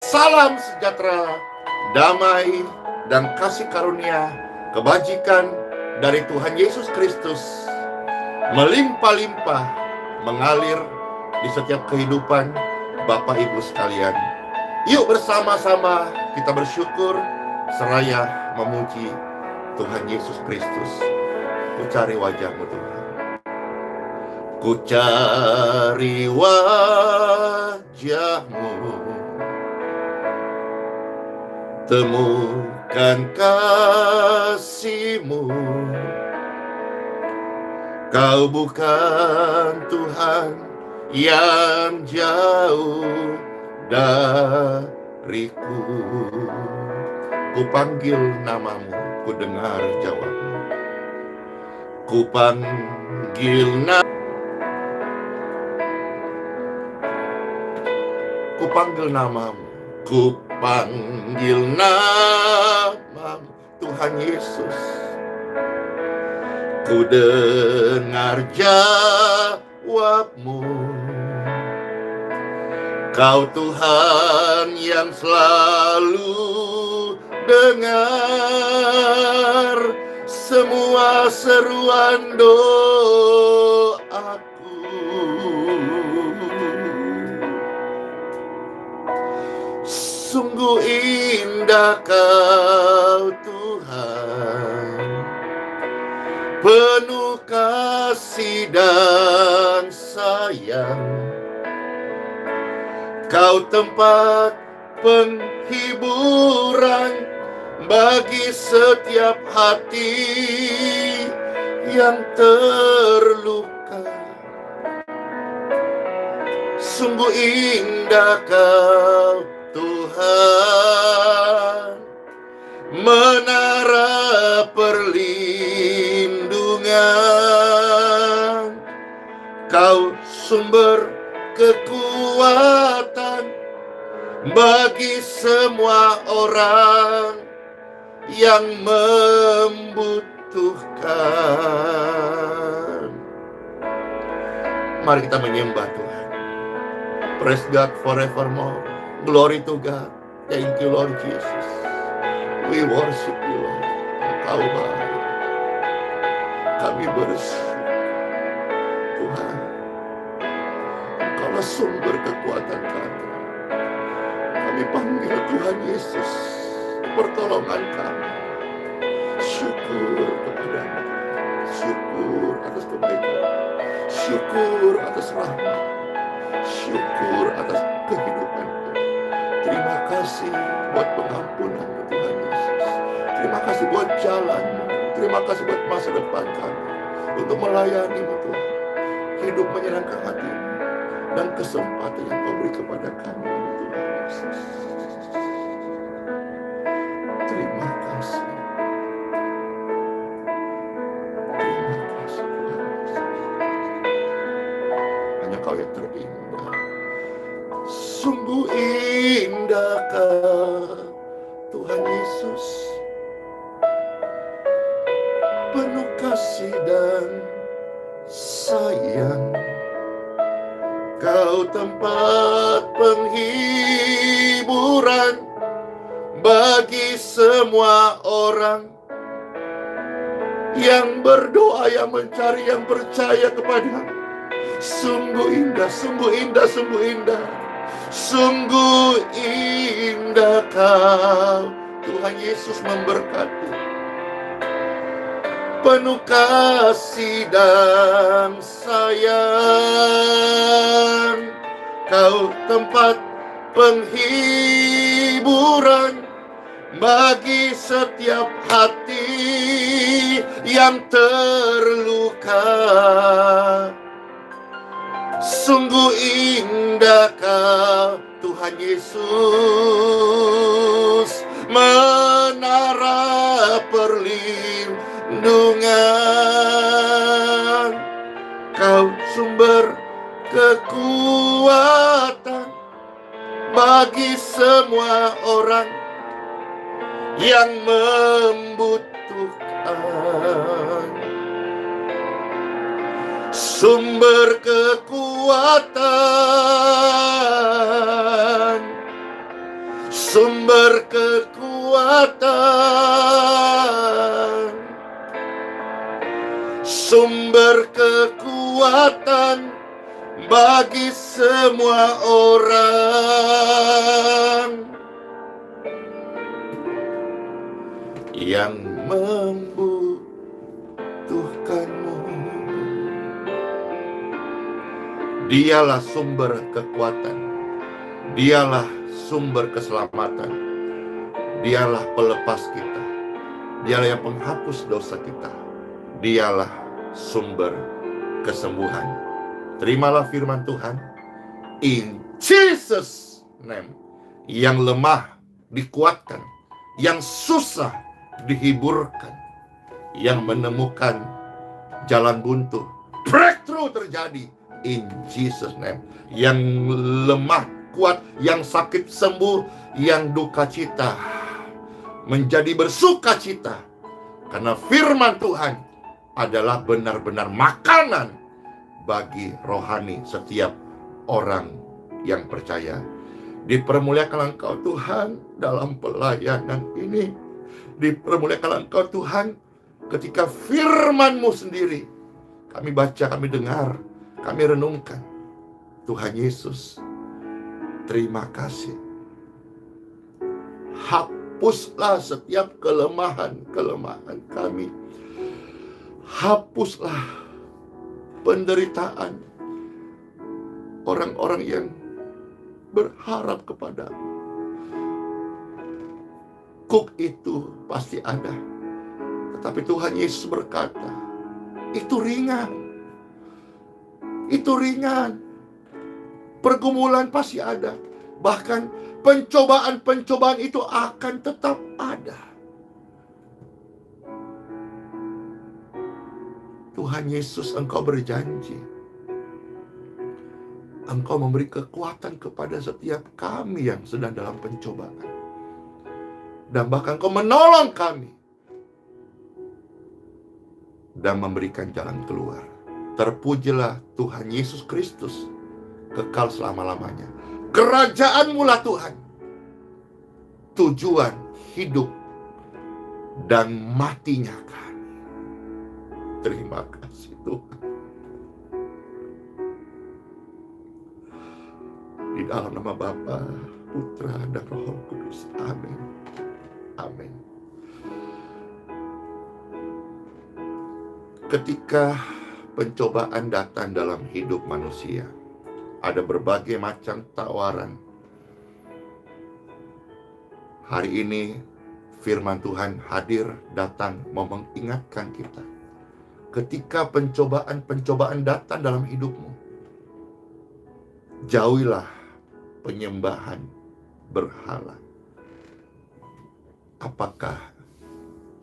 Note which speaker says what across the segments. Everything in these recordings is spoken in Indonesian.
Speaker 1: Salam sejahtera, damai, dan kasih karunia, kebajikan dari Tuhan Yesus Kristus melimpah-limpah mengalir di setiap kehidupan Bapak Ibu sekalian. Yuk bersama-sama kita bersyukur seraya memuji Tuhan Yesus Kristus. Ku cari wajah-Mu Tuhan. Ku cari wajah-Mu, temukan kasih-Mu. Kau bukan Tuhan yang jauh dariku. Ku panggil namamu, ku dengar jawabmu. Ku panggil namamu, ku panggil namamu, Tuhan Yesus. Ku dengar jawabmu. Kau Tuhan yang selalu dengar semua seruan doaku. Sungguh indah Kau Tuhan, penuh kasih dan sayang. Kau tempat penghiburan bagi setiap hati yang terluka. Sungguh indah Kau Tuhan, menara perlindungan. Kau sumber kekuatan bagi semua orang yang membutuhkan. Mari kita menyembah Tuhan. Praise God forevermore. Glory to God. Thank you Lord Jesus. We worship you Lord. Engkau baik. Kami bersyukur Tuhan. Engkaulah sumber kekuatan kami. Kami panggil Tuhan Yesus, pertolongan kami. Syukur kepadamu. Syukur atas kebaikan. Syukur atas rahmat. Syukur atas kehidupan. Terima kasih buat pengampunan-Mu Tuhan Yesus. Terima kasih buat jalan-Mu. Terima kasih buat masa depan kami untuk melayani-Mu Tuhan. Hidup menyenangkan hati-Mu dan kesempatan yang Kau beri kepada kami Tuhan Yesus. Terima kasih. Terima kasih Tuhan Yesus. Hanya Kau yang terindah. Sungguh indah Kau Tuhan Yesus, penuh kasih dan sayang. Kau tempat penghiburan bagi semua orang yang berdoa, yang mencari, yang percaya kepada-Mu. Sungguh indah, sungguh indah, sungguh indah. Sungguh indah Kau Tuhan Yesus memberkati. Penuh kasih dan sayang. Kau tempat penghiburan bagi setiap hati yang terluka. Sungguh indah Kau Tuhan Yesus, menara perlindungan. Kau sumber kekuatan bagi semua orang yang membutuhkan. Sumber kekuatan sumber kekuatan, sumber kekuatan bagi semua orang yang membutuhkanmu. Dialah sumber kekuatan, dialah sumber keselamatan, dialah pelepas kita, dialah yang penghapus dosa kita, dialah sumber kesembuhan. Terimalah firman Tuhan, in Jesus name. Yang lemah dikuatkan, yang susah dihiburkan, yang menemukan jalan buntu, breakthrough terjadi in Jesus name. Yang lemah kuat, yang sakit sembuh, yang duka cita menjadi bersuka cita, karena firman Tuhan adalah benar-benar makanan bagi rohani setiap orang yang percaya. Dipermuliakan Engkau Tuhan dalam pelayanan ini. Dipermuliakan Engkau Tuhan ketika firman-Mu sendiri kami baca, kami dengar, kami renungkan. Tuhan Yesus, terima kasih. Hapuslah setiap kelemahan-kelemahan kami. Hapuslah penderitaan orang-orang yang berharap kepada kuk itu pasti ada. Tetapi Tuhan Yesus berkata, itu ringan. Itu ringan. Pergumulan pasti ada. Bahkan pencobaan-pencobaan itu akan tetap ada. Tuhan Yesus, Engkau berjanji, Engkau memberi kekuatan kepada setiap kami yang sedang dalam pencobaan. Dan bahkan Engkau menolong kami dan memberikan jalan keluar. Terpujilah Tuhan Yesus Kristus, kekal selama-lamanya. Kerajaan-Mu lah Tuhan, tujuan hidup dan matinya kami. Terima kasih Tuhan. Di dalam nama Bapa, Putra, dan Roh Kudus. Amin. Amin. Ketika pencobaan datang dalam hidup manusia, ada berbagai macam tawaran. Hari ini firman Tuhan hadir, datang, mau mengingatkan kita. Ketika pencobaan-pencobaan datang dalam hidupmu, jauhilah penyembahan berhala. Apakah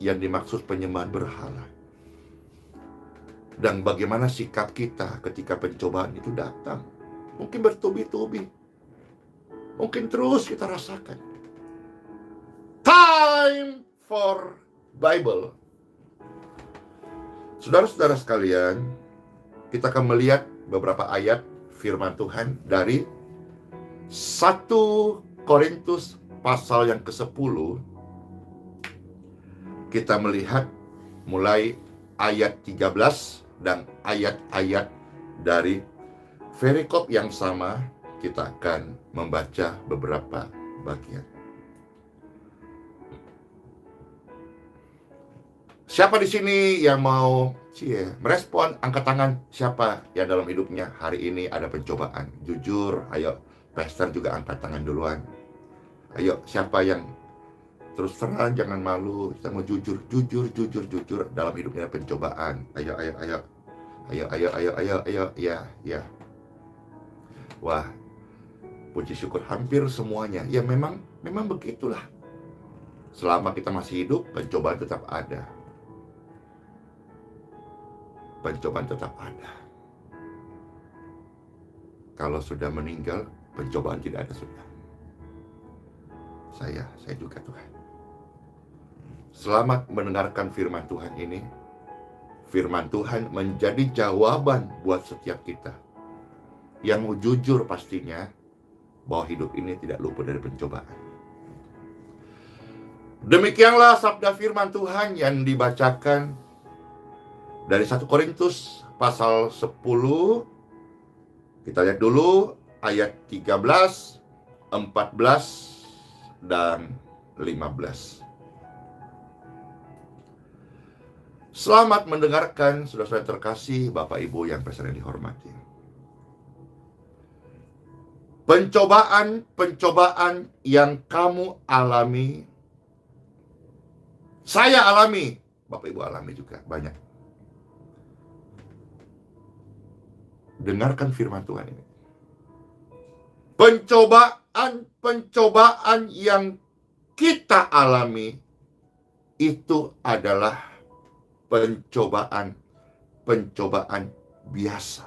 Speaker 1: yang dimaksud penyembahan berhala? Dan bagaimana sikap kita ketika pencobaan itu datang? Mungkin bertubi-tubi, mungkin terus kita rasakan. Time for Bible. Saudara-saudara sekalian, kita akan melihat beberapa ayat firman Tuhan dari 1 Korintus pasal yang ke-10. Kita melihat mulai ayat 13 dan ayat-ayat dari perikop yang sama. Kita akan membaca beberapa bagian. Siapa di sini yang mau merespon? Angkat tangan. Siapa yang dalam hidupnya hari ini ada pencobaan? Jujur, ayo. Pastor juga angkat tangan duluan. Ayo, siapa yang terus terang, jangan malu. Kita mau jujur dalam hidupnya ada pencobaan. Ayo. Ya. Wah, puji syukur hampir semuanya. Ya memang begitulah. Selama kita masih hidup, pencobaan tetap ada. Pencobaan tetap ada. Kalau sudah meninggal, pencobaan tidak ada sudah. Saya juga Tuhan. Selamat mendengarkan firman Tuhan ini. Firman Tuhan menjadi jawaban buat setiap kita. Yang mau jujur pastinya bahwa hidup ini tidak luput dari pencobaan. Demikianlah sabda firman Tuhan yang dibacakan dari 1 Korintus pasal 10. Kita lihat dulu ayat 13, 14, dan 15. Selamat mendengarkan, saudara-saudara terkasih, Bapak Ibu yang presiden dihormati. Pencobaan yang kamu alami, saya alami, Bapak Ibu alami juga banyak. Dengarkan firman Tuhan ini. Pencobaan yang kita alami itu adalah pencobaan biasa.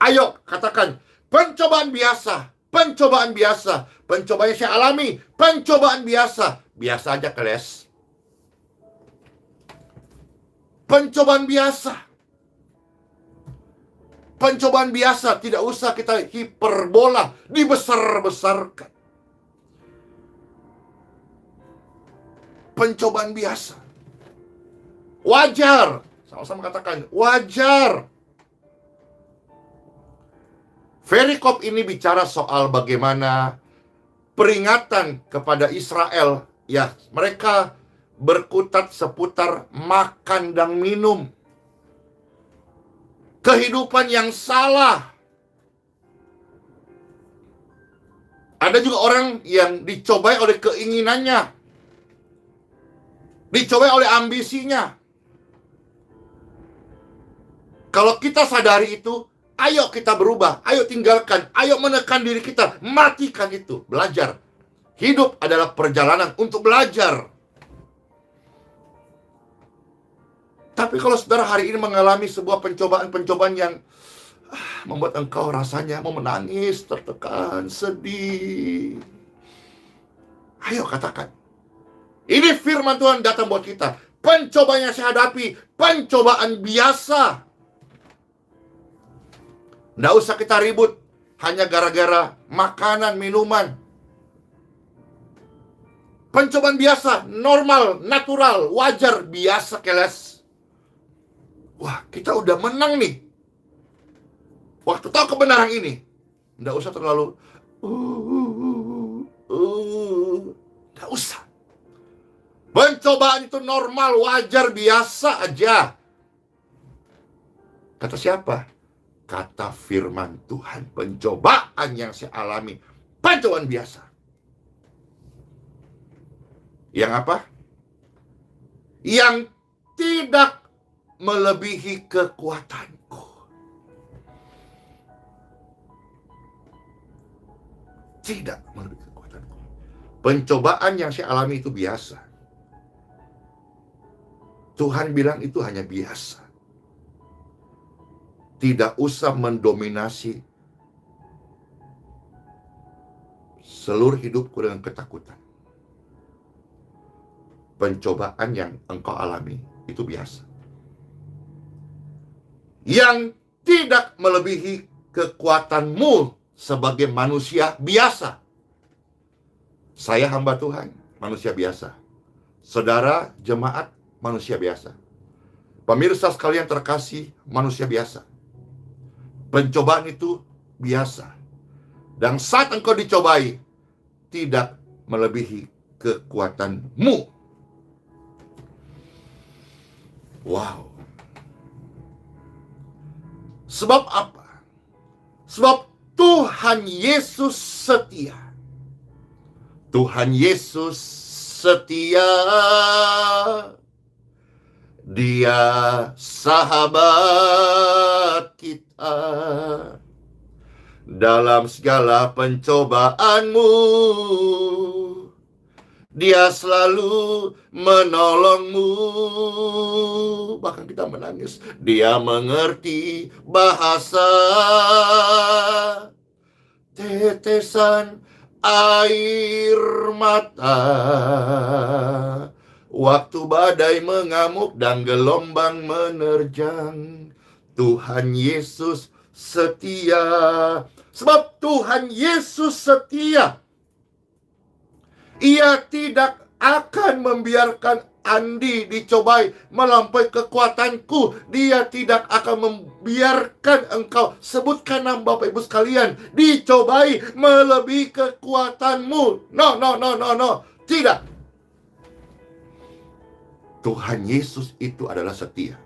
Speaker 1: Ayo katakan, pencobaan biasa. Pencobaan biasa. Pencobaan yang saya alami, pencobaan biasa. Biasa aja, keles. Pencobaan biasa. Pencobaan biasa, tidak usah kita hiperbola, dibesar-besarkan. Pencobaan biasa. Wajar. Sama-sama katakan, wajar. Perikop ini bicara soal bagaimana peringatan kepada Israel. Ya, mereka berkutat seputar makan dan minum. Kehidupan yang salah. Ada juga orang yang dicobai oleh keinginannya. Dicobai oleh ambisinya. Kalau kita sadari itu, ayo kita berubah, ayo tinggalkan, ayo menekan diri kita, matikan itu, belajar. Hidup adalah perjalanan untuk belajar. Tapi kalau saudara hari ini mengalami sebuah pencobaan-pencobaan yang membuat engkau rasanya mau menangis, tertekan, sedih, ayo katakan, ini firman Tuhan datang buat kita. Pencobaan yang saya hadapi, pencobaan biasa. Nggak usah kita ribut hanya gara-gara makanan, minuman. Pencobaan biasa, normal, natural, wajar, biasa, keles. Wah, kita udah menang nih. Waktu tahu kebenaran ini, nggak usah terlalu nggak usah. Pencobaan itu normal, wajar, biasa aja. Kata siapa? Kata firman Tuhan, pencobaan yang saya alami, pencobaan biasa. Yang apa? Yang tidak melebihi kekuatanku. Tidak melebihi kekuatanku. Pencobaan yang saya alami itu biasa. Tuhan bilang itu hanya biasa. Tidak usah mendominasi seluruh hidupku dengan ketakutan. Pencobaan yang engkau alami itu biasa. Yang tidak melebihi kekuatanmu sebagai manusia biasa. Saya hamba Tuhan, manusia biasa. Saudara jemaat, manusia biasa. Pemirsa sekalian terkasih, manusia biasa. Pencobaan itu biasa. Dan saat engkau dicobai, tidak melebihi kekuatanmu. Wow. Sebab apa? Sebab Tuhan Yesus setia. Tuhan Yesus setia. Dia sahabat kita dalam segala pencobaanmu. Dia selalu menolongmu. Bahkan kita menangis. Dia mengerti bahasa tetesan air mata. Waktu badai mengamuk dan gelombang menerjang, Tuhan Yesus setia. Sebab Tuhan Yesus setia. Ia tidak akan membiarkan Andi dicobai melampaui kekuatanku. Dia tidak akan membiarkan engkau, sebutkan nama Bapak Ibu sekalian, dicobai melebihi kekuatanmu. No, no, no, no, no. Tidak. Tuhan Yesus itu adalah setia.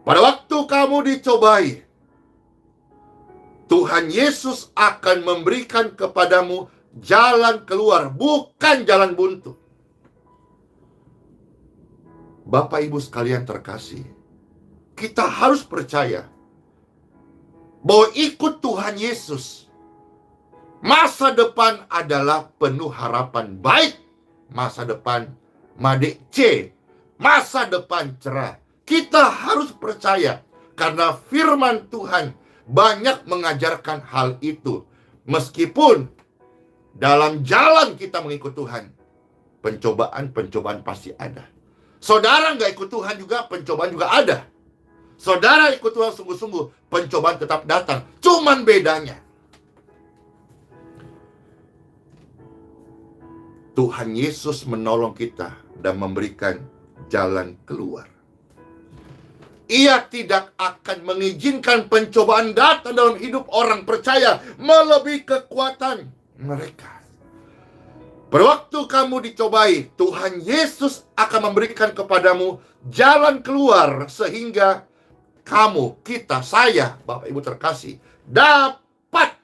Speaker 1: Pada waktu kamu dicobai, Tuhan Yesus akan memberikan kepadamu jalan keluar, bukan jalan buntu. Bapak Ibu sekalian terkasih, kita harus percaya bahwa ikut Tuhan Yesus, masa depan adalah penuh harapan baik. Masa depan Madek C, masa depan cerah. Kita harus percaya karena firman Tuhan banyak mengajarkan hal itu. Meskipun dalam jalan kita mengikut Tuhan, pencobaan-pencobaan pasti ada. Saudara nggak ikut Tuhan juga, pencobaan juga ada. Saudara ikut Tuhan sungguh-sungguh, pencobaan tetap datang. Cuman bedanya, Tuhan Yesus menolong kita dan memberikan jalan keluar. Ia tidak akan mengizinkan pencobaan datang dalam hidup orang percaya melebihi kekuatan mereka. Pada waktu kamu dicobai, Tuhan Yesus akan memberikan kepadamu jalan keluar sehingga kamu, kita, saya, Bapak Ibu terkasih, dapat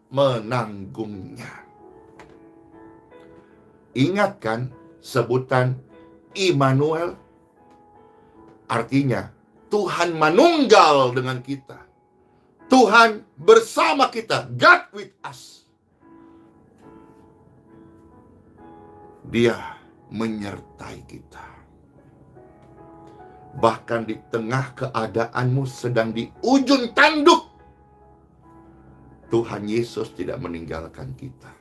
Speaker 1: menanggungnya. Ingat kan sebutan Immanuel? Artinya Tuhan manunggal dengan kita. Tuhan bersama kita. God with us. Dia menyertai kita. Bahkan di tengah keadaanmu sedang di ujung tanduk, Tuhan Yesus tidak meninggalkan kita.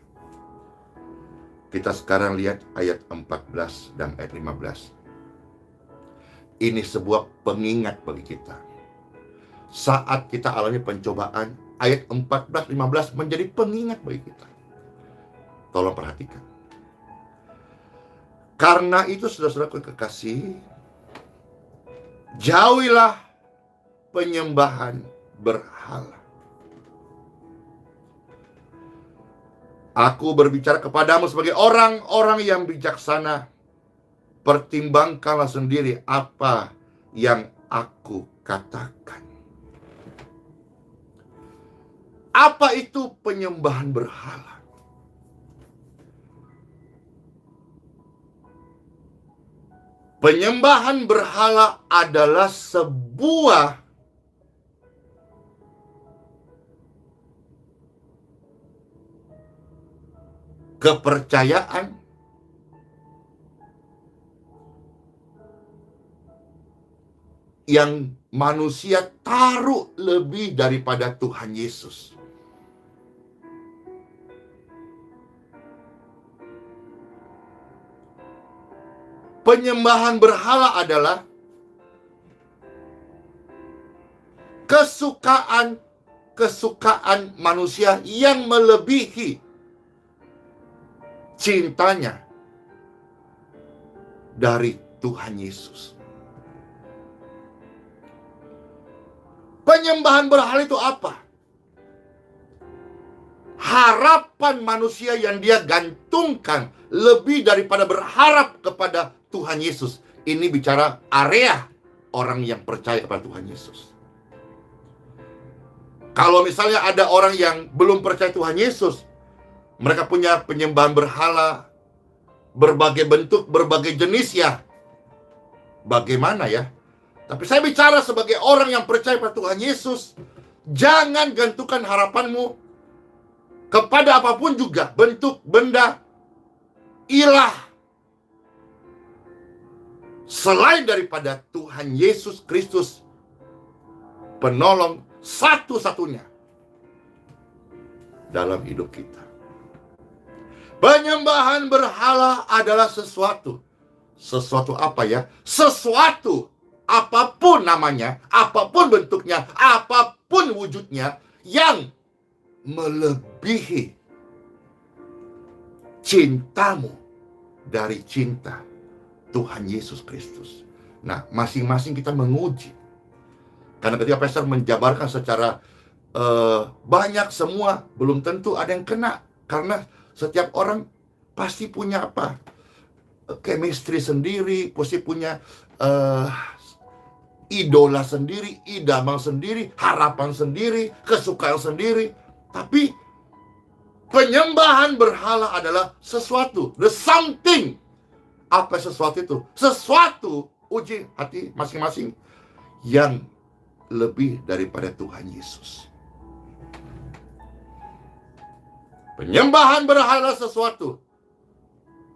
Speaker 1: Kita sekarang lihat ayat 14 dan ayat 15. Ini sebuah pengingat bagi kita. Saat kita alami pencobaan, ayat 14-15 menjadi pengingat bagi kita. Tolong perhatikan. Karena itu, saudara-saudaraku kekasih, jauhilah penyembahan berhala. Aku berbicara kepadamu sebagai orang-orang yang bijaksana. Pertimbangkanlah sendiri apa yang aku katakan. Apa itu penyembahan berhala? Penyembahan berhala adalah sebuah kepercayaan yang manusia taruh lebih daripada Tuhan Yesus. Penyembahan berhala adalah kesukaan manusia yang melebihi cintanya dari Tuhan Yesus. Penyembahan berhala itu apa? Harapan manusia yang dia gantungkan lebih daripada berharap kepada Tuhan Yesus. Ini bicara area orang yang percaya kepada Tuhan Yesus. Kalau misalnya ada orang yang belum percaya Tuhan Yesus, mereka punya penyembahan berhala berbagai bentuk, berbagai jenis ya. Bagaimana ya? Tapi saya bicara sebagai orang yang percaya pada Tuhan Yesus. Jangan gantungkan harapanmu kepada apapun juga, bentuk, benda, ilah, selain daripada Tuhan Yesus Kristus, penolong satu-satunya dalam hidup kita. Penyembahan berhala adalah sesuatu apa ya? Sesuatu, apapun namanya, apapun bentuknya, apapun wujudnya, yang melebihi cintamu dari cinta Tuhan Yesus Kristus. Nah, masing-masing kita menguji. Karena ketika pastor menjabarkan secara banyak semua, belum tentu ada yang kena. Karena setiap orang pasti punya apa? Chemistry sendiri, pasti punya idola sendiri, idaman sendiri, harapan sendiri, kesukaan sendiri. Tapi penyembahan berhala adalah sesuatu, the something. Apa sesuatu itu? Sesuatu, uji hati masing-masing yang lebih daripada Tuhan Yesus. Penyembahan berhala sesuatu.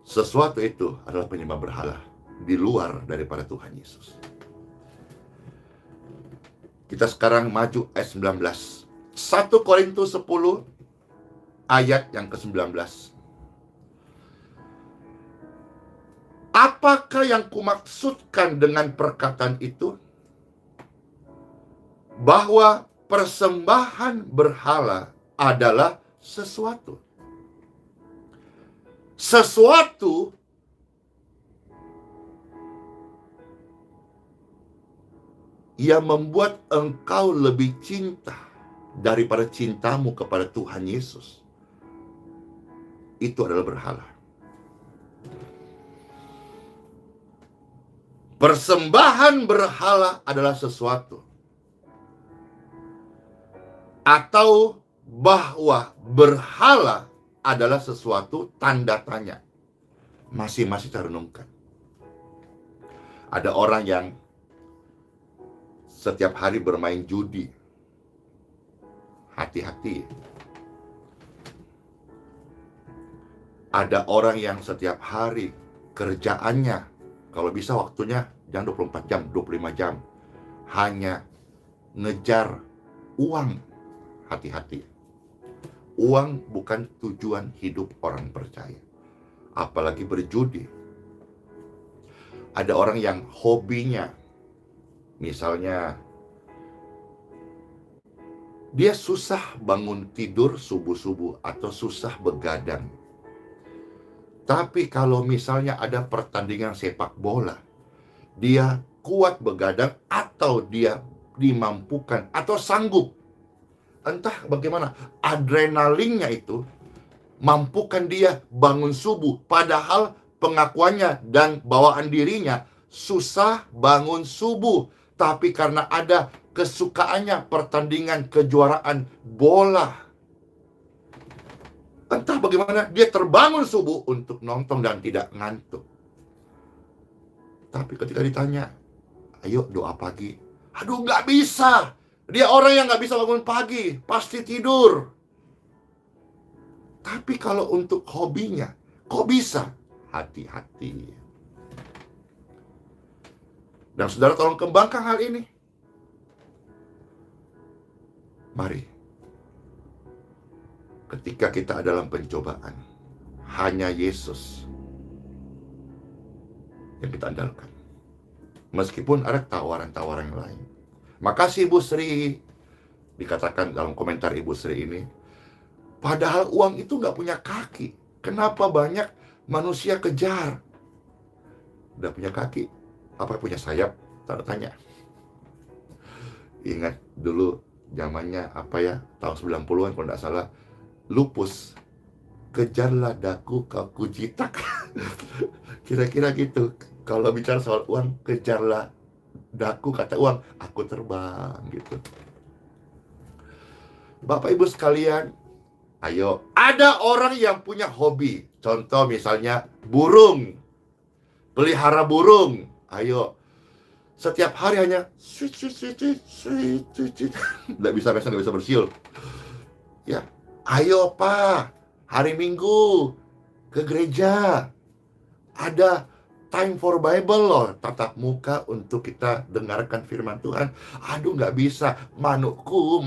Speaker 1: Sesuatu itu adalah penyembah berhala di luar daripada Tuhan Yesus. Kita sekarang maju ayat 19. 1 Korintus 10 ayat yang ke-19. Apakah yang kumaksudkan dengan perkataan itu? Bahwa persembahan berhala adalah sesuatu. Sesuatu yang membuat engkau lebih cinta daripada cintamu kepada Tuhan Yesus. Itu adalah berhala. Persembahan berhala adalah sesuatu. Atau bahwa berhala adalah sesuatu, tanda tanya. Masing-masing kita renungkan. Ada orang yang setiap hari bermain judi. Hati-hati. Ada orang yang setiap hari kerjaannya, kalau bisa waktunya jangan 24 jam, 25 jam. Hanya ngejar uang. Hati-hati. Uang bukan tujuan hidup orang percaya. Apalagi berjudi. Ada orang yang hobinya, misalnya, dia susah bangun tidur subuh-subuh atau susah begadang. Tapi kalau misalnya ada pertandingan sepak bola, dia kuat begadang atau dia dimampukan atau sanggup. Entah bagaimana, adrenalinnya itu mampukan dia bangun subuh. Padahal pengakuannya dan bawaan dirinya susah bangun subuh. Tapi karena ada kesukaannya pertandingan kejuaraan bola, entah bagaimana dia terbangun subuh untuk nonton dan tidak ngantuk. Tapi ketika ditanya, ayo doa pagi, aduh gak bisa. Dia orang yang gak bisa bangun pagi, pasti tidur. Tapi kalau untuk hobinya, kok bisa? Hati-hati. Dan saudara tolong kembangkan hal ini. Mari, ketika kita dalam pencobaan, hanya Yesus yang kita andalkan. Meskipun ada tawaran-tawaran yang lain. Makasih Ibu Sri, dikatakan dalam komentar Ibu Sri ini. Padahal uang itu nggak punya kaki. Kenapa banyak manusia kejar? Udah punya kaki, apa punya sayap? Tanda tanya. Ingat dulu zamannya apa ya, tahun 90-an kalau nggak salah, lupus. Kejarlah daku kau kujitak. Kira-kira gitu. Kalau bicara soal uang, kejarlah daku, kata uang, aku terbang gitu. Bapak Ibu sekalian, ayo, ada orang yang punya hobi. Contoh misalnya burung, pelihara burung. Ayo, setiap hari hanya sweet. Nggak bisa bersiul. Ya, ayo Pak, hari Minggu ke gereja. Ada time for Bible loh, tatap muka untuk kita dengarkan firman Tuhan. Aduh nggak bisa, manukku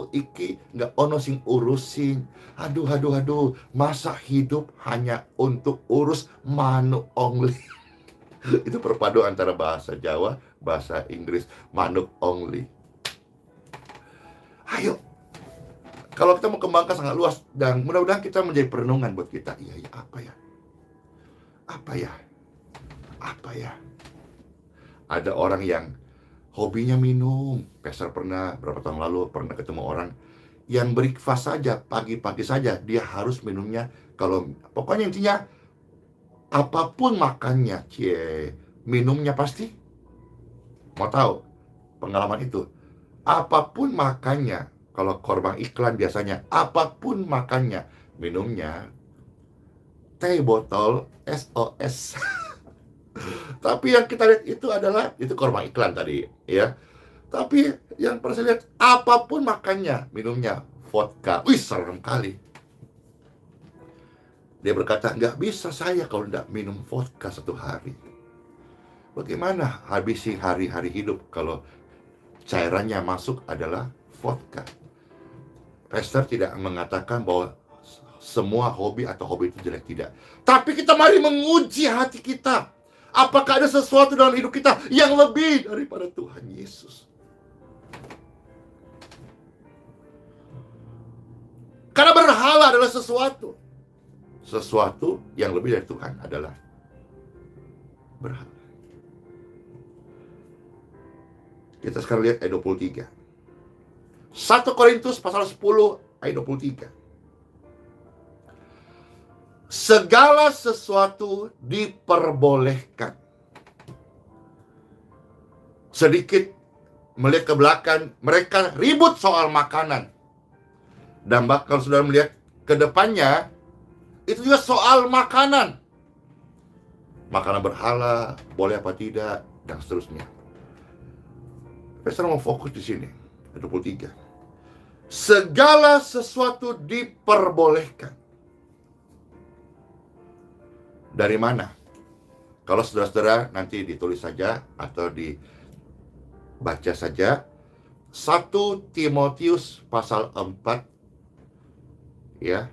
Speaker 1: iki nggak ono sing urusin. Aduh, masa hidup hanya untuk urus manuk only. Itu perpaduan antara bahasa Jawa, bahasa Inggris, manuk only. Ayo, Kalau kita mau kembangkan sangat luas, dan mudah-mudahan kita menjadi perenungan buat kita. Iya, apa ya? Apa ya? Apa ya? Ada orang yang hobinya minum. Pastor pernah, berapa tahun lalu, pernah ketemu orang yang breakfast saja, pagi-pagi saja, dia harus minumnya. Kalau pokoknya intinya, apapun makannya, minumnya pasti. Mau tahu pengalaman itu? Apapun makannya, kalau korban iklan biasanya, apapun makannya, minumnya teh botol SOS. Tapi yang kita lihat itu adalah, itu korban iklan tadi, ya. Tapi yang pernah saya lihat, apapun makannya, minumnya vodka. Wih, serem kali. Dia berkata, nggak bisa saya kalau nggak minum vodka 1 hari. Bagaimana habisi hari-hari hidup kalau cairannya masuk adalah vodka? Pastor tidak mengatakan bahwa semua hobi atau hobi itu jelek, tidak. Tapi kita mari menguji hati kita. Apakah ada sesuatu dalam hidup kita yang lebih daripada Tuhan Yesus? Karena berhala adalah sesuatu. Sesuatu yang lebih dari Tuhan adalah berhala. Kita sekarang lihat ayat 23. 1 Korintus pasal 10 ayat 23. Segala sesuatu diperbolehkan. Sedikit melihat ke belakang, mereka ribut soal makanan. Dan bakal saudara melihat ke depannya, itu juga soal makanan. Makanan berhala, boleh apa tidak, dan seterusnya. Pastor mau fokus di sini, 23. Segala sesuatu diperbolehkan. Dari mana? Kalau saudara-saudara nanti ditulis saja atau dibaca saja. 1 Timotius pasal 4, ya,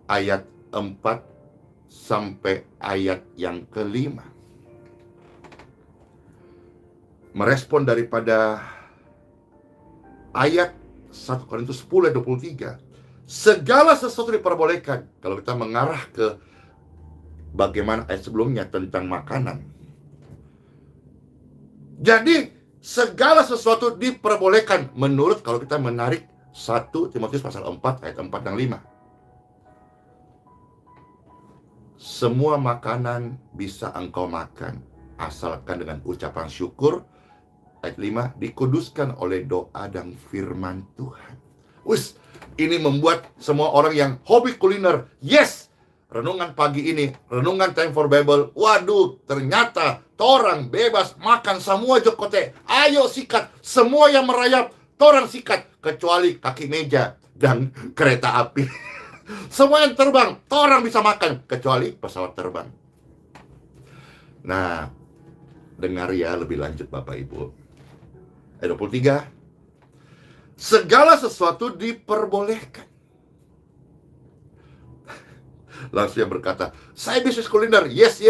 Speaker 1: ayat 4 sampai ayat yang ke-5. Merespon daripada ayat 1 Korintus 10 ayat 23. Segala sesuatu diperbolehkan. Kalau kita mengarah ke bagaimana ayat sebelumnya tentang makanan. Jadi segala sesuatu diperbolehkan menurut kalau kita menarik 1 Timotius pasal 4 ayat 4 dan 5. Semua makanan bisa engkau makan asalkan dengan ucapan syukur. Ayat 5, dikuduskan oleh doa dan firman Tuhan. Wis, ini membuat semua orang yang hobi kuliner, yes, renungan pagi ini, renungan Time for Bible, waduh, ternyata torang bebas makan semua jokote. Ayo sikat, semua yang merayap, torang sikat, kecuali kaki meja dan kereta api. Semua yang terbang, torang bisa makan, kecuali pesawat terbang. Nah, dengar ya lebih lanjut Bapak Ibu. Ayat 23. Segala sesuatu diperbolehkan. Langsung yang berkata, saya bisnis kuliner, yes,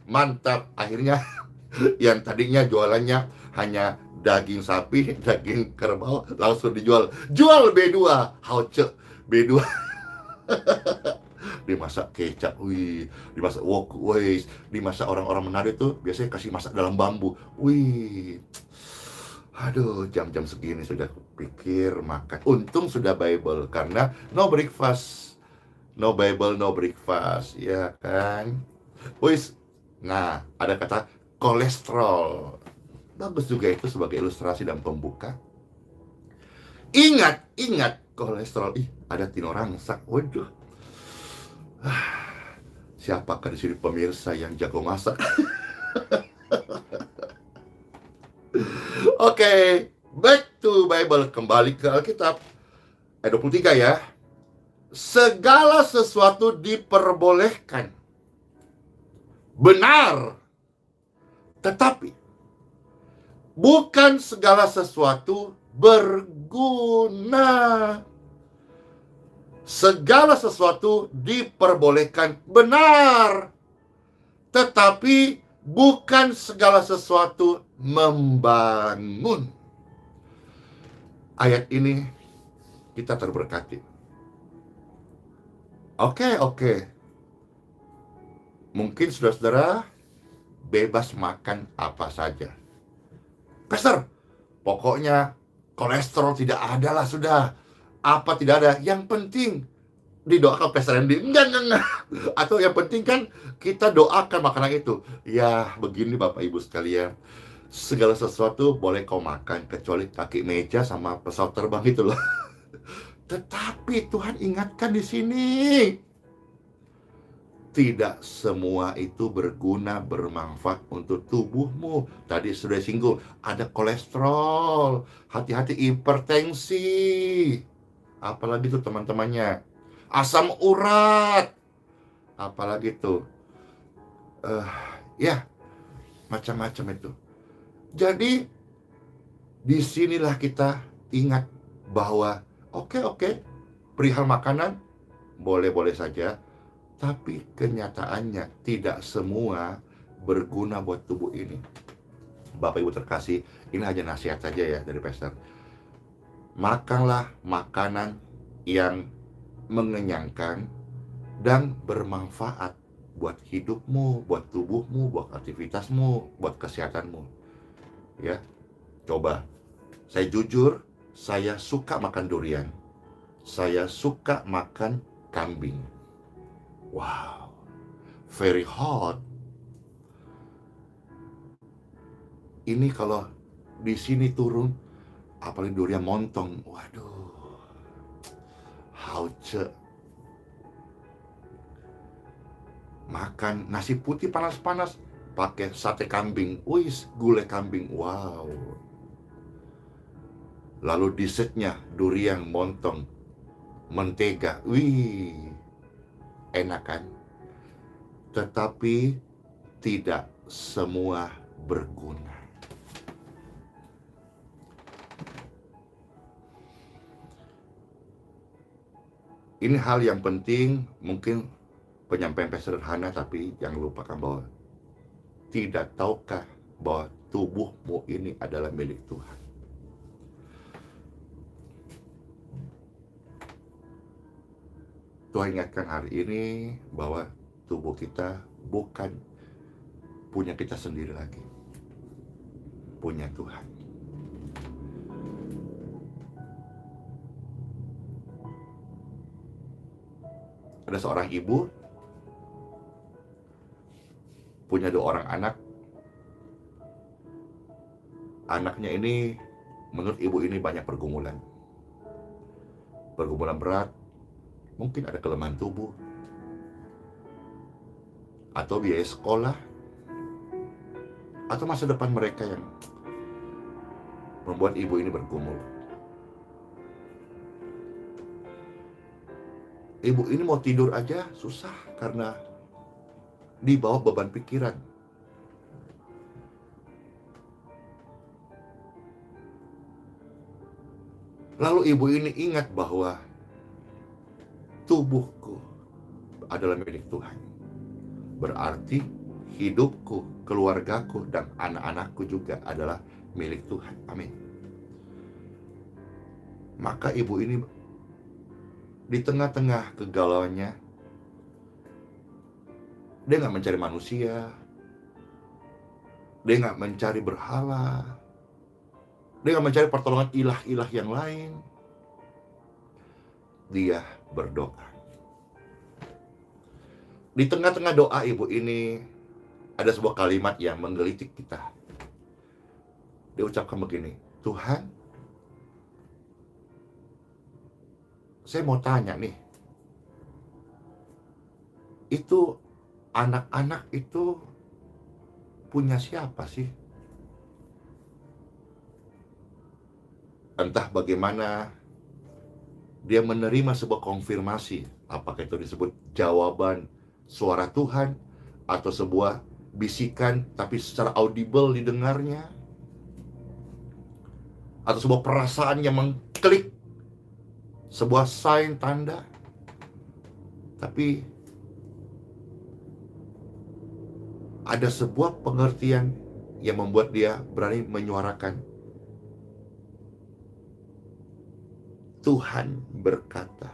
Speaker 1: mantap. Akhirnya yang tadinya jualannya hanya daging sapi, daging kerbau, langsung dijual. Jual B2, hauce B2. Dimasak kecap, wih, dimasak walkways, dimasak orang-orang Manado itu biasanya kasih masak dalam bambu, wih. Aduh, jam-jam segini sudah pikir makan. Untung sudah Bible, karena no breakfast, no Bible, no breakfast, ya kan? Wis, nah ada kata kolesterol. Bagus juga itu sebagai ilustrasi dan pembuka. Ingat kolesterol. Ih, ada Tino Rangsak. Waduh. Siapakah di sini pemirsa yang jago masak? Oke, back to Bible, kembali ke Alkitab. Ayat 23 ya. Segala sesuatu diperbolehkan. Benar. Tetapi bukan segala sesuatu berguna. Segala sesuatu diperbolehkan, benar. Tetapi bukan segala sesuatu membangun. Ayat ini kita terberkati. Oke. Mungkin saudara-saudara bebas makan apa saja. Pastor, pokoknya kolesterol tidak ada lah sudah. Apa tidak ada, yang penting didoakan Pastor Randy. Enggak. Atau yang penting kan kita doakan makanan itu. Ya, begini Bapak Ibu sekalian. Segala sesuatu boleh kau makan, kecuali kaki meja sama pesawat terbang itu loh. Tetapi Tuhan ingatkan di sini, tidak semua itu berguna, bermanfaat untuk tubuhmu. Tadi sudah singgung, ada kolesterol, hati-hati hipertensi, apalagi tuh teman-temannya, asam urat, apalagi tuh, ya macam-macam itu. Jadi disinilah kita ingat bahwa oke, perihal makanan boleh-boleh saja, tapi kenyataannya tidak semua berguna buat tubuh ini. Bapak Ibu terkasih, ini hanya nasihat saja ya dari Pastor. Makanlah makanan yang mengenyangkan dan bermanfaat buat hidupmu, buat tubuhmu, buat aktivitasmu, buat kesehatanmu. Ya, coba. Saya jujur, saya suka makan durian. Saya suka makan kambing. Wow, very hot. Ini kalau di sini turun, apalagi durian montong. Waduh, hauce. Makan nasi putih panas-panas, pakai sate kambing, wis, gulai kambing, wow. Lalu dessertnya durian montong, mentega, wih, enak kan? Tetapi tidak semua berguna. Ini hal yang penting, mungkin penyampaian sederhana, tapi jangan lupakan bahwa tidak tahukah bahwa tubuhmu ini adalah milik Tuhan. Tuhan ingatkan hari ini bahwa tubuh kita bukan punya kita sendiri lagi, punya Tuhan. Ada seorang ibu punya 2 orang anak. Anaknya ini, menurut ibu ini banyak pergumulan berat, mungkin ada kelemahan tubuh, atau biaya sekolah, atau masa depan mereka yang membuat ibu ini bergumul. Ibu ini mau tidur aja susah karena di bawah beban pikiran. Lalu ibu ini ingat bahwa tubuhku adalah milik Tuhan. Berarti hidupku, keluargaku, dan anak-anakku juga adalah milik Tuhan. Amin. Maka ibu ini di tengah-tengah kegalauannya, dia nggak mencari manusia, dia nggak mencari berhala, dia nggak mencari pertolongan ilah-ilah yang lain. Dia berdoa. Di tengah-tengah doa ibu ini, ada sebuah kalimat yang menggelitik kita. Dia ucapkan begini, Tuhan, saya mau tanya nih, itu anak-anak itu punya siapa sih? Entah bagaimana dia menerima sebuah konfirmasi, apakah itu disebut jawaban suara Tuhan, atau sebuah bisikan tapi secara audible didengarnya, atau sebuah perasaan yang mengklik, sebuah sign, tanda. Tapi ada sebuah pengertian yang membuat dia berani menyuarakan, Tuhan berkata,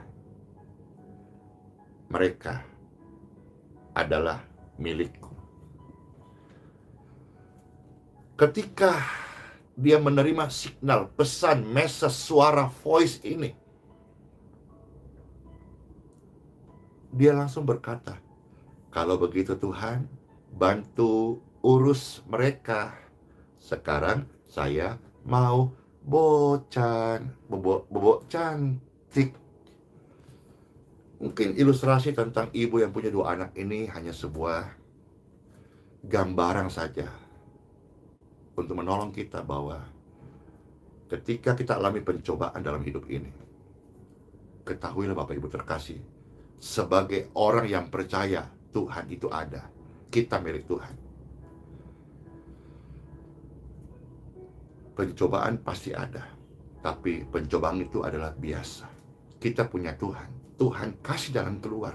Speaker 1: mereka adalah milikku. Ketika dia menerima signal, pesan, message, suara, voice ini, dia langsung berkata, kalau begitu Tuhan, bantu urus mereka. Sekarang saya mau bobok cantik. Mungkin ilustrasi tentang ibu yang punya 2 anak ini hanya sebuah gambaran saja untuk menolong kita bahwa ketika kita alami pencobaan dalam hidup ini, ketahuilah Bapak Ibu terkasih, sebagai orang yang percaya Tuhan itu ada, kita milik Tuhan. Pencobaan pasti ada, tapi pencobaan itu adalah biasa. Kita punya Tuhan. Tuhan kasih jalan keluar.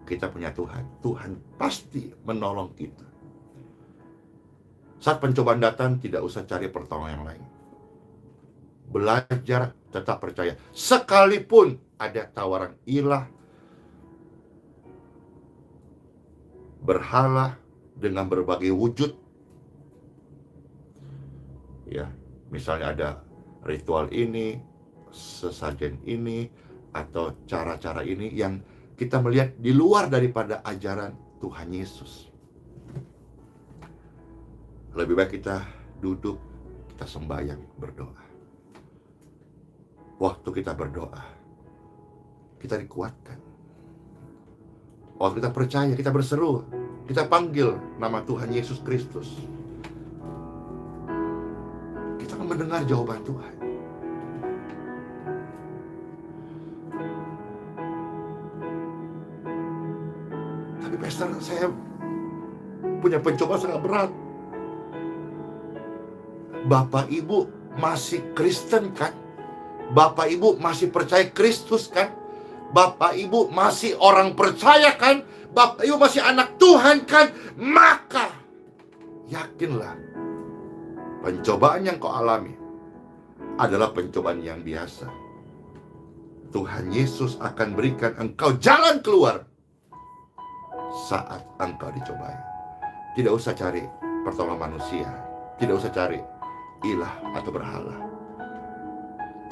Speaker 1: Kita punya Tuhan. Tuhan pasti menolong kita. Saat pencobaan datang, tidak usah cari pertolongan yang lain. Belajar tetap percaya. Sekalipun ada tawaran ilah, berhala dengan berbagai wujud. Ya, misalnya ada ritual ini, sesajen ini, atau cara-cara ini yang kita melihat di luar daripada ajaran Tuhan Yesus. Lebih baik kita duduk, kita sembahyang, berdoa. Waktu kita berdoa, kita dikuatkan. Waktu kita percaya, kita berseru, kita panggil nama Tuhan Yesus Kristus, kita akan mendengar jawaban Tuhan. Tapi Pastor, saya punya pencobaan sangat berat. Bapak Ibu masih Kristen kan? Bapak Ibu masih percaya Kristus kan? Bapak Ibu masih orang percaya kan? Bapak Ibu masih anak Tuhan kan? Maka yakinlah, pencobaan yang kau alami adalah pencobaan yang biasa. Tuhan Yesus akan berikan engkau jalan keluar saat engkau dicobai. Tidak usah cari pertolongan manusia, tidak usah cari ilah atau berhala.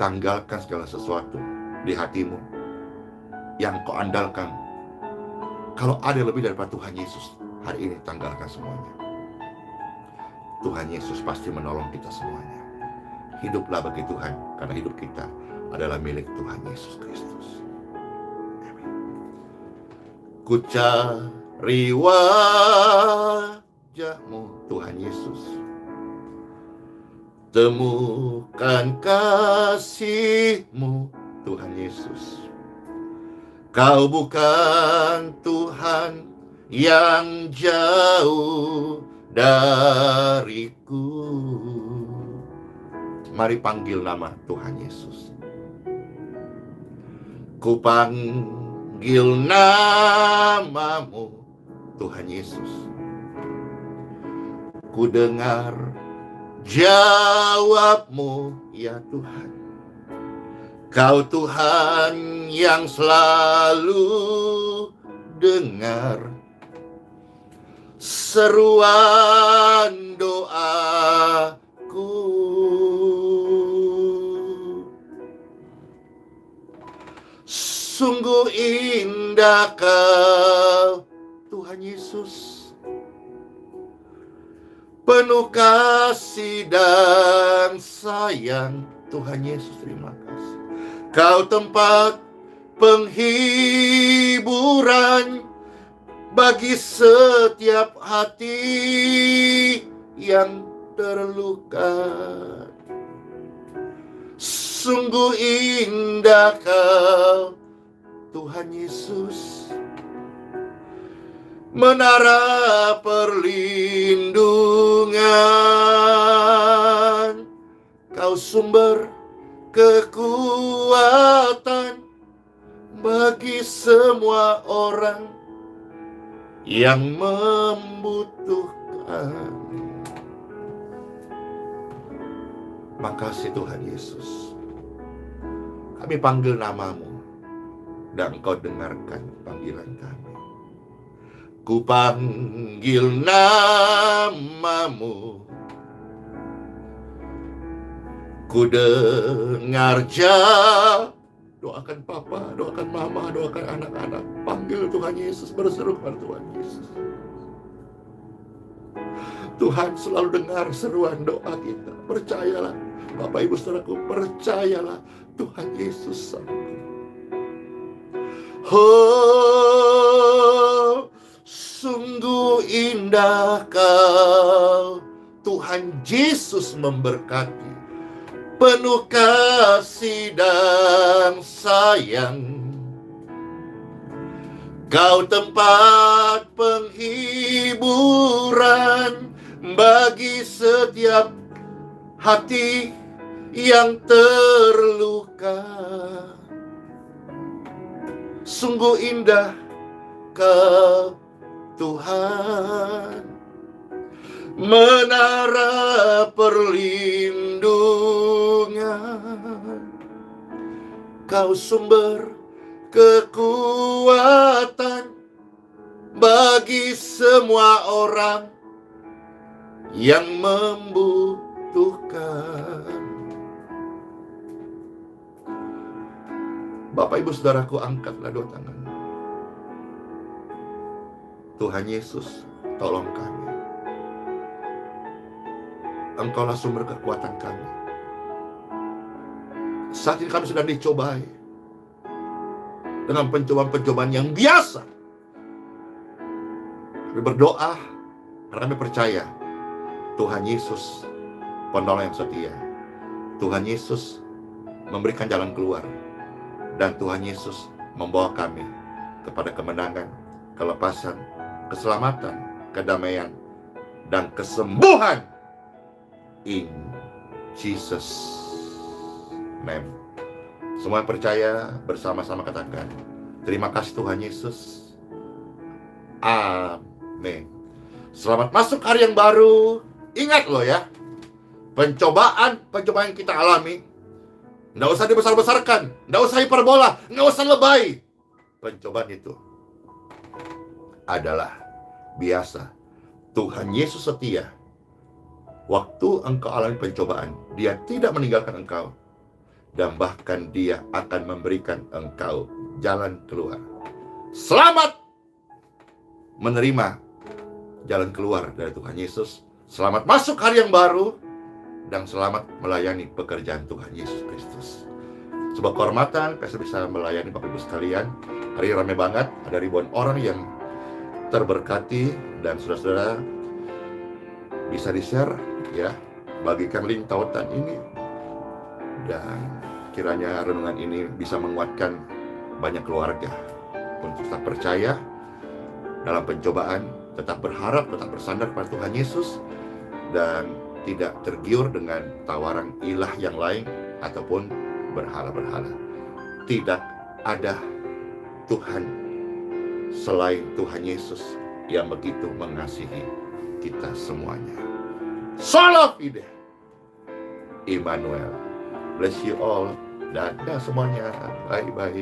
Speaker 1: Tanggalkan segala sesuatu di hatimu yang kau andalkan. Kalau ada lebih daripada Tuhan Yesus, hari ini tanggalkan semuanya. Tuhan Yesus pasti menolong kita semuanya. Hiduplah bagi Tuhan, karena hidup kita adalah milik Tuhan Yesus Kristus. Ku cari wajah-Mu Tuhan Yesus, temukan kasih-Mu Tuhan Yesus. Kau bukan Tuhan yang jauh dariku. Mari panggil nama Tuhan Yesus. Ku panggil nama-Mu Tuhan Yesus. Ku dengar jawab-Mu ya Tuhan. Kau Tuhan yang selalu dengar seruan doaku. Sungguh indah Kau Tuhan Yesus, penuh kasih dan sayang Tuhan Yesus. Terima kasih. Kau tempat penghiburan bagi setiap hati yang terluka. Sungguh indah Kau Tuhan Yesus, menara perlindungan. Kau sumber kekuatan bagi semua orang yang membutuhkan. Makasih Tuhan Yesus. Kami panggil namamu, dan Engkau dengarkan panggilan kami. Ku panggil namamu, ku dengar doakan papa, doakan mama, doakan anak-anak. Panggil Tuhan Yesus, berseru kepada Tuhan Yesus. Tuhan selalu dengar seruan doa kita. Percayalah, Bapak Ibu Saudaraku, percayalah Tuhan Yesus sanggup. Oh, sungguh indah Kau, Tuhan Yesus memberkati, penuh kasih dan sayang. Kau tempat penghiburan bagi setiap hati yang terluka. Sungguh indah Kau, Tuhan, menara perlindungan. Kau sumber kekuatan bagi semua orang yang membutuhkan. Bapak Ibu Saudaraku, angkatlah dua tangan. Tuhan Yesus, tolong kami. Engkaulah sumber kekuatan kami. Saat ini kami sedang dicobai dengan pencobaan-pencobaan yang biasa. Kami berdoa karena kami percaya Tuhan Yesus penolong yang setia. Tuhan Yesus memberikan jalan keluar, dan Tuhan Yesus membawa kami kepada kemenangan, kelepasan, keselamatan, kedamaian, dan kesembuhan. In Jesus' name. Semua yang percaya bersama-sama katakan, terima kasih Tuhan Yesus. Amin. Selamat masuk hari yang baru. Ingat loh ya, pencobaan yang kita alami, nggak usah dibesar-besarkan, nggak usah hiperbola, nggak usah lebay. Pencobaan itu adalah biasa. Tuhan Yesus setia. Waktu engkau alami pencobaan, Dia tidak meninggalkan engkau, dan bahkan Dia akan memberikan engkau jalan keluar. Selamat menerima jalan keluar dari Tuhan Yesus. Selamat masuk hari yang baru, dan selamat melayani pekerjaan Tuhan Yesus Kristus. Sebuah kehormatan saya bisa melayani Bapak Ibu sekalian. Hari ramai banget, ada ribuan orang yang terberkati, dan saudara-saudara bisa di-share ya, bagikan link tautan ini, dan kiranya renungan ini bisa menguatkan banyak keluarga untuk tetap percaya dalam pencobaan, tetap berharap, tetap bersandar pada Tuhan Yesus, dan tidak tergiur dengan tawaran ilah yang lain ataupun berhala-berhala. Tidak ada Tuhan selain Tuhan Yesus yang begitu mengasihi kita semuanya. Sola Fide, Immanuel. Bless you all. Dadah semuanya. Bye-bye.